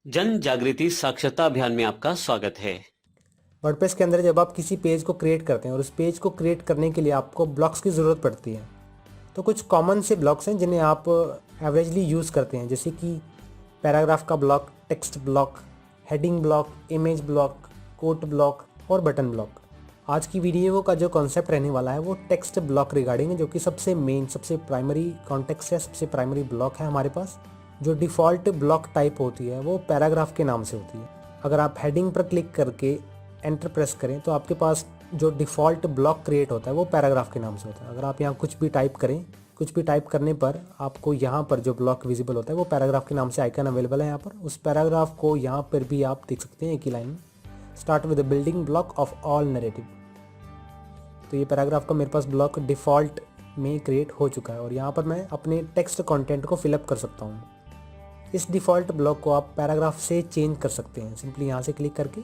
जन जागृति साक्षरता अभियान में आपका स्वागत है। वर्डप्रेस के अंदर जब आप किसी पेज को क्रिएट करते हैं और उस पेज को क्रिएट करने के लिए आपको ब्लॉक्स की ज़रूरत पड़ती है। तो कुछ कॉमन से ब्लॉक्स हैं जिन्हें आप एवरेजली यूज़ करते हैं, जैसे कि पैराग्राफ का block, text block, heading block, image block, quote block और बटन ब्लॉक। आज की वीडियो का जो कॉन्सेप्ट रहने वाला है वो टेक्स्ट ब्लॉक रिगार्डिंग है, जो कि सबसे मेन, सबसे प्राइमरी कॉन्टेक्स्ट है, सबसे प्राइमरी ब्लॉक है हमारे पास। जो डिफ़ॉल्ट ब्लॉक टाइप होती है वो पैराग्राफ के नाम से होती है। अगर आप हेडिंग पर क्लिक करके एंटर प्रेस करें तो आपके पास जो डिफ़ॉल्ट ब्लॉक क्रिएट होता है वो पैराग्राफ के नाम से होता है। अगर आप यहाँ कुछ भी टाइप करें, कुछ भी टाइप करने पर आपको यहाँ पर जो ब्लॉक विजिबल होता है वो पैराग्राफ के नाम से आइकन अवेलेबल है यहाँ पर। उस पैराग्राफ को यहाँ पर भी आप देख सकते हैं एक ही लाइन में, start with the building block of all narrative. तो ये पैराग्राफ का मेरे पास ब्लॉक डिफ़ॉल्ट में क्रिएट हो चुका है और यहाँ पर मैं अपने टेक्स्ट कंटेंट को फिलअप कर सकता हूँ। इस डिफ़ॉल्ट ब्लॉक को आप पैराग्राफ से चेंज कर सकते हैं सिंपली यहाँ से क्लिक करके।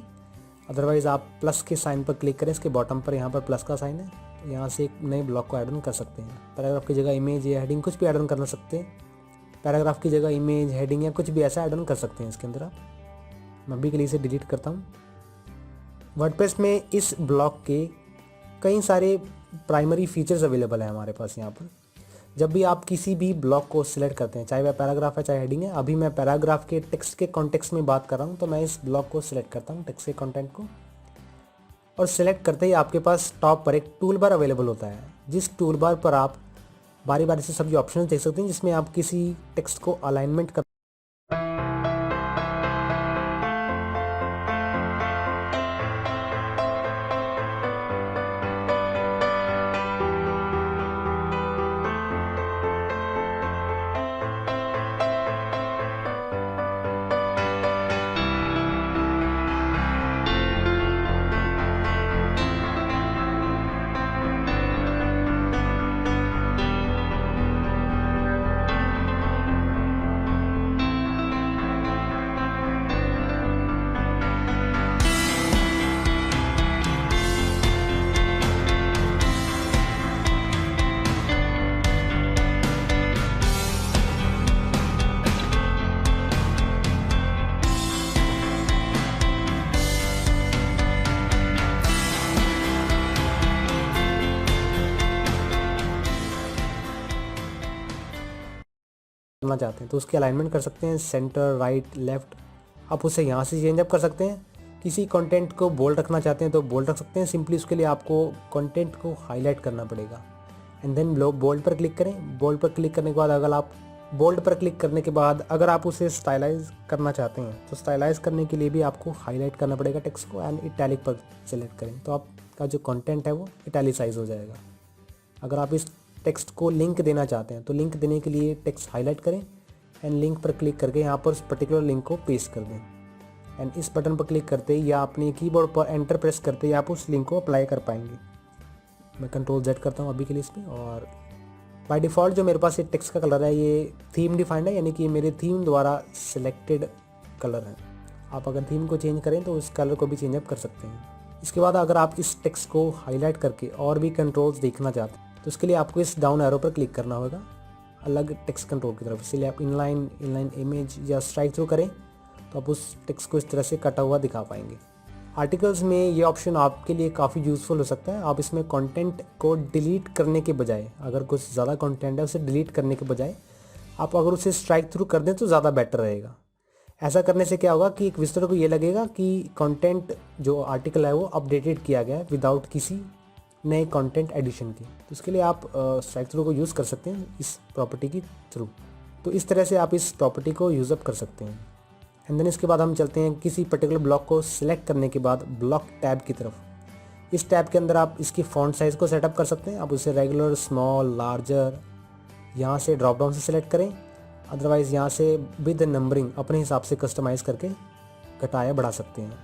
अदरवाइज़ आप प्लस के साइन पर क्लिक करें, इसके बॉटम पर यहाँ पर प्लस का साइन है, तो यहाँ से एक नए ब्लॉक को ऐड ऑन कर सकते हैं। पैराग्राफ की जगह इमेज या हेडिंग कुछ भी ऐड ऑन करना सकते हैं। पैराग्राफ की जगह इमेज, हेडिंग या कुछ भी ऐसा ऐड ऑन कर सकते हैं इसके अंदर आप। मैं अभी के लिए इसे डिलीट करता हूँ। वर्डप्रेस में इस ब्लॉक के कई सारे प्राइमरी फीचर्स अवेलेबल हैं हमारे पास यहाँ पर। जब भी आप किसी भी ब्लॉक को सिलेक्ट करते हैं, चाहे वह पैराग्राफ है चाहे हेडिंग है, अभी मैं पैराग्राफ के टेक्स्ट के कॉन्टेक्स्ट में बात कर रहा हूँ, तो मैं इस ब्लॉक को सिलेक्ट करता हूँ, टेक्स्ट के कंटेंट को। और सिलेक्ट करते ही आपके पास टॉप पर एक टूल बार अवेलेबल होता है, जिस टूल बार पर आप बारी बारी से सभी ऑप्शन देख सकते हैं, जिसमें आप किसी टेक्स्ट को अलाइनमेंट कर करना चाहते हैं तो उसकी अलाइनमेंट कर सकते हैं, सेंटर, राइट, लेफ्ट। आप उसे यहाँ से चेंज अप कर सकते हैं। किसी कंटेंट को बोल्ड रखना चाहते हैं तो बोल्ड रख सकते हैं। सिंपली उसके लिए आपको कंटेंट को हाईलाइट करना पड़ेगा एंड देन बोल्ड पर क्लिक करें। बोल्ड पर क्लिक करने के बाद अगर आप उसे स्टाइलाइज करना चाहते हैं तो स्टाइलाइज करने के लिए भी आपको हाईलाइट करना पड़ेगा टेक्स्ट को एंड इटैलिक पर सेलेक्ट करें, तो आपका जो कंटेंट है वो इटैलिसाइज हो जाएगा। अगर आप इस टेक्स्ट को लिंक देना चाहते हैं तो लिंक देने के लिए टेक्स्ट हाईलाइट करें एंड लिंक पर क्लिक करके यहाँ पर उस पर्टिकुलर लिंक को पेस्ट कर दें एंड इस बटन पर क्लिक करते ही या अपने कीबोर्ड पर एंटर प्रेस करते ही आप उस लिंक को अप्लाई कर पाएंगे। मैं कंट्रोल Z करता हूँ अभी के लिए इसमें। और बाय डिफ़ॉल्ट जो मेरे पास ये टेक्स्ट का कलर है ये थीम डिफाइंड है, यानी कि मेरे थीम द्वारा सिलेक्टेड कलर है। आप अगर थीम को चेंज करें तो उस कलर को भी चेंज अप कर सकते हैं। इसके बाद अगर आप इस टेक्स्ट को हाईलाइट करके और भी कंट्रोल्स देखना चाहते हैं तो उसके लिए आपको इस डाउन एरो पर क्लिक करना होगा अलग टेक्स्ट कंट्रोल की तरफ। इसलिए आप इनलाइन इमेज या स्ट्राइक थ्रू करें तो आप उस टेक्स्ट को इस तरह से कटा हुआ दिखा पाएंगे। आर्टिकल्स में ये ऑप्शन आपके लिए काफ़ी यूज़फुल हो सकता है। आप इसमें कंटेंट को डिलीट करने के बजाय, अगर कुछ ज़्यादा कंटेंट है उसे डिलीट करने के बजाय आप अगर उसे स्ट्राइक थ्रू कर दें तो ज़्यादा बेटर रहेगा। ऐसा करने से क्या होगा कि एक विजिटर को ये लगेगा कि कंटेंट जो आर्टिकल है वो अपडेटेड किया गया है विदाउट किसी नए कंटेंट एडिशन की। तो इसके लिए आप स्ट्राइक थ्रू को यूज़ कर सकते हैं इस प्रॉपर्टी की थ्रू। तो इस तरह से आप इस प्रॉपर्टी को यूज़ अप कर सकते हैं। एंड देन इसके बाद हम चलते हैं किसी पर्टिकुलर ब्लॉक को सिलेक्ट करने के बाद ब्लॉक टैब की तरफ। इस टैब के अंदर आप इसकी फॉन्ट साइज़ को सेटअप कर सकते हैं। आप उसे रेगुलर, स्मॉल, लार्जर यहाँ से ड्रॉप डाउन से सिलेक्ट करें। अदरवाइज़ यहाँ से विद नंबरिंग अपने हिसाब से कस्टमाइज़ करके घटा या बढ़ा सकते हैं।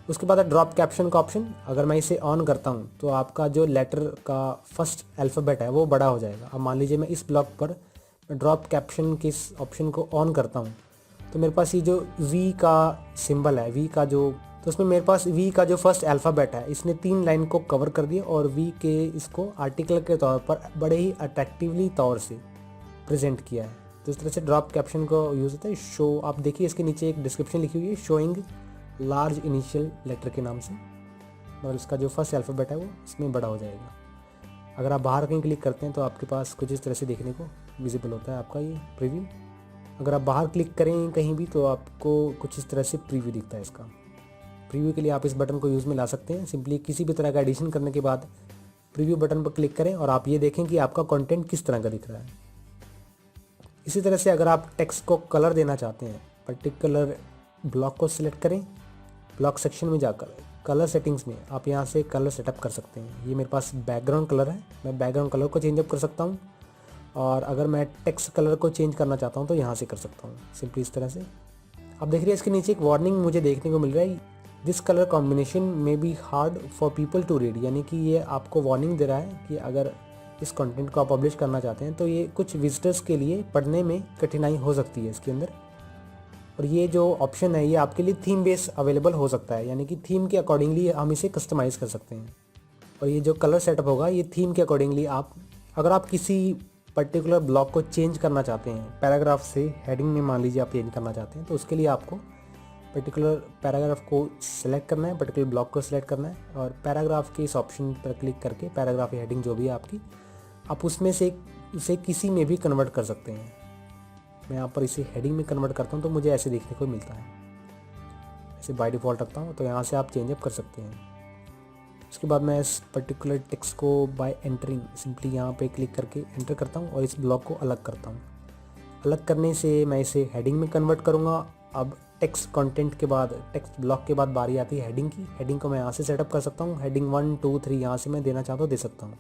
उसके बाद ड्रॉप कैप्शन का ऑप्शन, अगर मैं इसे ऑन करता हूँ तो आपका जो लेटर का फर्स्ट अल्फ़ाबेट है वो बड़ा हो जाएगा। अब मान लीजिए मैं इस ब्लॉक पर ड्रॉप कैप्शन के इस ऑप्शन को ऑन करता हूँ तो मेरे पास ये जो V का सिंबल है, तो उसमें मेरे पास V का जो फर्स्ट अल्फ़ाबेट है इसने 3 लाइन को कवर कर दिया और V के इसको आर्टिकल के तौर पर बड़े ही अट्रैक्टिवली तौर से प्रेजेंट किया है। तो इस तरह से ड्रॉप कैप्शन का यूज़ होता है। शो, आप देखिए इसके नीचे एक डिस्क्रिप्शन लिखी हुई है, शोइंग लार्ज इनिशियल लेटर के नाम से, और इसका जो फर्स्ट अल्फ़ाबेट है वो इसमें बड़ा हो जाएगा। अगर आप बाहर कहीं क्लिक करते हैं तो आपके पास कुछ इस तरह से देखने को विजिबल होता है आपका ये प्रीव्यू। अगर आप बाहर क्लिक करें कहीं भी तो आपको कुछ इस तरह से प्रीव्यू दिखता है इसका। प्रीव्यू के लिए आप इस बटन को यूज़ में ला सकते हैं। सिंपली किसी भी तरह का एडिशन करने के बाद प्रीव्यू बटन पर क्लिक करें और आप ये देखें कि आपका कंटेंट किस तरह का दिख रहा है। इसी तरह से अगर आप टेक्स्ट को कलर देना चाहते हैं, पर्टिकुलर ब्लॉक को सिलेक्ट करें, ब्लॉक सेक्शन में जाकर कलर सेटिंग्स में आप यहाँ से कलर सेटअप कर सकते हैं। ये मेरे पास बैकग्राउंड कलर है, मैं बैकग्राउंड कलर को चेंज अप कर सकता हूँ, और अगर मैं टेक्स्ट कलर को चेंज करना चाहता हूँ तो यहाँ से कर सकता हूँ सिंपली इस तरह से। आप देख रहे हैं इसके नीचे एक वार्निंग मुझे देखने को मिल रहा है, this colour combination may be hard for people to read, यानी कि ये आपको वार्निंग दे रहा है कि अगर इस कंटेंट को आप पब्लिश करना चाहते हैं तो ये कुछ विजिटर्स के लिए पढ़ने में कठिनाई हो सकती है इसके अंदर। और ये जो ऑप्शन है ये आपके लिए थीम बेस अवेलेबल हो सकता है, यानी कि थीम के अकॉर्डिंगली हम इसे कस्टमाइज़ कर सकते हैं। और ये जो कलर सेटअप होगा ये थीम के अकॉर्डिंगली आप, अगर आप किसी पर्टिकुलर ब्लॉक को चेंज करना चाहते हैं, पैराग्राफ से हेडिंग में मान लीजिए आप चेंज करना चाहते हैं, तो उसके लिए आपको पर्टिकुलर पैराग्राफ को सिलेक्ट करना है, पर्टिकुलर ब्लॉक को सिलेक्ट करना है, और पैराग्राफ के इस ऑप्शन पर क्लिक करके पैराग्राफ या हेडिंग जो भी है आपकी, आप उसमें से उसे किसी में भी कन्वर्ट कर सकते हैं। मैं यहाँ पर इसे हेडिंग में कन्वर्ट करता हूँ तो मुझे ऐसे देखने को मिलता है, ऐसे बाय डिफ़ॉल्ट रखता हूँ, तो यहाँ से आप चेंज अप कर सकते हैं। उसके बाद मैं इस पर्टिकुलर टेक्स्ट को बाय एंटरिंग सिंपली यहाँ पे क्लिक करके एंटर करता हूँ और इस ब्लॉक को अलग करता हूँ। अलग करने से मैं इसे हेडिंग में कन्वर्ट करूँगा। अब टेक्स्ट कंटेंट के बाद, टेक्स्ट ब्लॉक के बाद बारी आती है हेडिंग की। हेडिंग को मैं यहाँ से सेटअप कर सकता हूँ, हेडिंग 1 2 3 यहाँ से मैं देना चाहता हूँ दे सकता हूँ।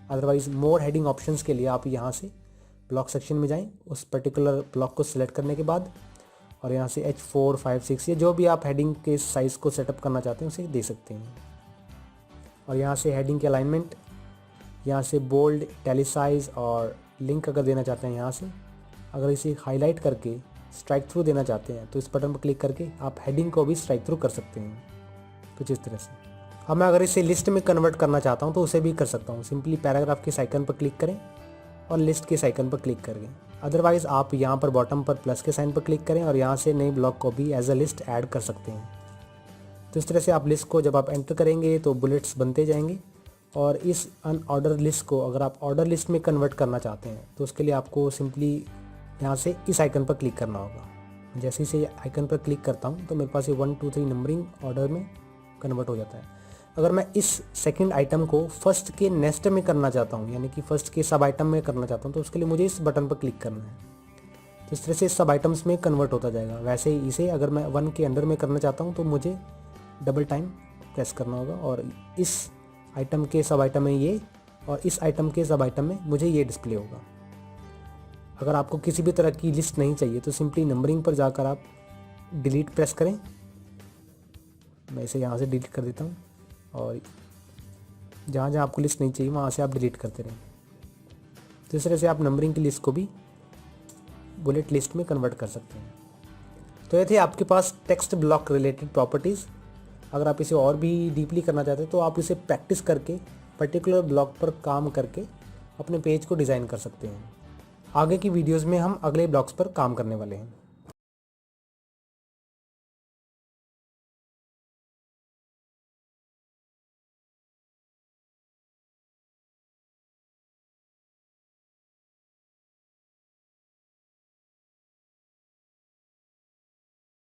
अदरवाइज़ मोर हेडिंग ऑप्शंस के लिए आप यहाँ से ब्लॉक सेक्शन में जाएं, उस पर्टिकुलर ब्लॉक को सिलेक्ट करने के बाद, और यहाँ से H4 5 6 ये जो भी आप हेडिंग के साइज़ को सेटअप करना चाहते हैं उसे दे सकते हैं। और यहाँ से हेडिंग के अलाइनमेंट, यहाँ से बोल्ड, इटैलिसाइज और लिंक अगर देना चाहते हैं यहाँ से, अगर इसे हाईलाइट करके स्ट्राइक थ्रू देना चाहते हैं तो इस बटन पर क्लिक करके आप हेडिंग को भी स्ट्राइक थ्रू कर सकते हैं कुछ इस तरह से। अब मैं अगर इसे लिस्ट में कन्वर्ट करना चाहता हूँ तो उसे भी कर सकता हूँ। सिंपली पैराग्राफ के आइकन पर क्लिक करें और लिस्ट के आइकन पर क्लिक करें। अदरवाइज़ आप यहाँ पर बॉटम पर प्लस के साइन पर क्लिक करें और यहाँ से नई ब्लॉक को भी एज अ लिस्ट ऐड कर सकते हैं। तो इस तरह से आप लिस्ट को जब आप एंटर करेंगे तो बुलेट्स बनते जाएंगे। और इस अनऑर्डर लिस्ट को अगर आप ऑर्डर लिस्ट में कन्वर्ट करना चाहते हैं तो उसके लिए आपको सिंपली यहाँ से इस आइकन पर क्लिक करना होगा। जैसे ही से आइकन पर क्लिक करता हूँ तो मेरे पास ये 1 2 3 नंबरिंग ऑर्डर में कन्वर्ट हो जाता है। अगर मैं इस सेकंड आइटम को फर्स्ट के नेक्स्ट में करना चाहता हूँ, यानी कि फर्स्ट के सब आइटम में करना चाहता हूँ, तो उसके लिए मुझे इस बटन पर क्लिक करना है। तो इस तरह से सब आइटम्स में कन्वर्ट होता जाएगा। वैसे ही इसे अगर मैं 1 के अंडर में करना चाहता हूँ तो मुझे डबल टाइम प्रेस करना होगा और इस आइटम के सब आइटम में ये, और इस आइटम के सब आइटम में मुझे ये डिस्प्ले होगा। अगर आपको किसी भी तरह की लिस्ट नहीं चाहिए तो सिंपली नंबरिंग पर जाकर आप डिलीट प्रेस करें। मैं इसे यहाँ से डिलीट कर देता हूँ और जहाँ जहाँ आपको लिस्ट नहीं चाहिए वहाँ से आप डिलीट करते रहें। तो इस तरह से आप नंबरिंग की लिस्ट को भी बुलेट लिस्ट में कन्वर्ट कर सकते हैं। तो ये थे आपके पास टेक्स्ट ब्लॉक रिलेटेड प्रॉपर्टीज़। अगर आप इसे और भी डीपली करना चाहते हैं तो आप इसे प्रैक्टिस करके पर्टिकुलर ब्लॉक पर काम करके अपने पेज को डिज़ाइन कर सकते हैं। आगे की वीडियोज़ में हम अगले ब्लॉक्स पर काम करने वाले हैं।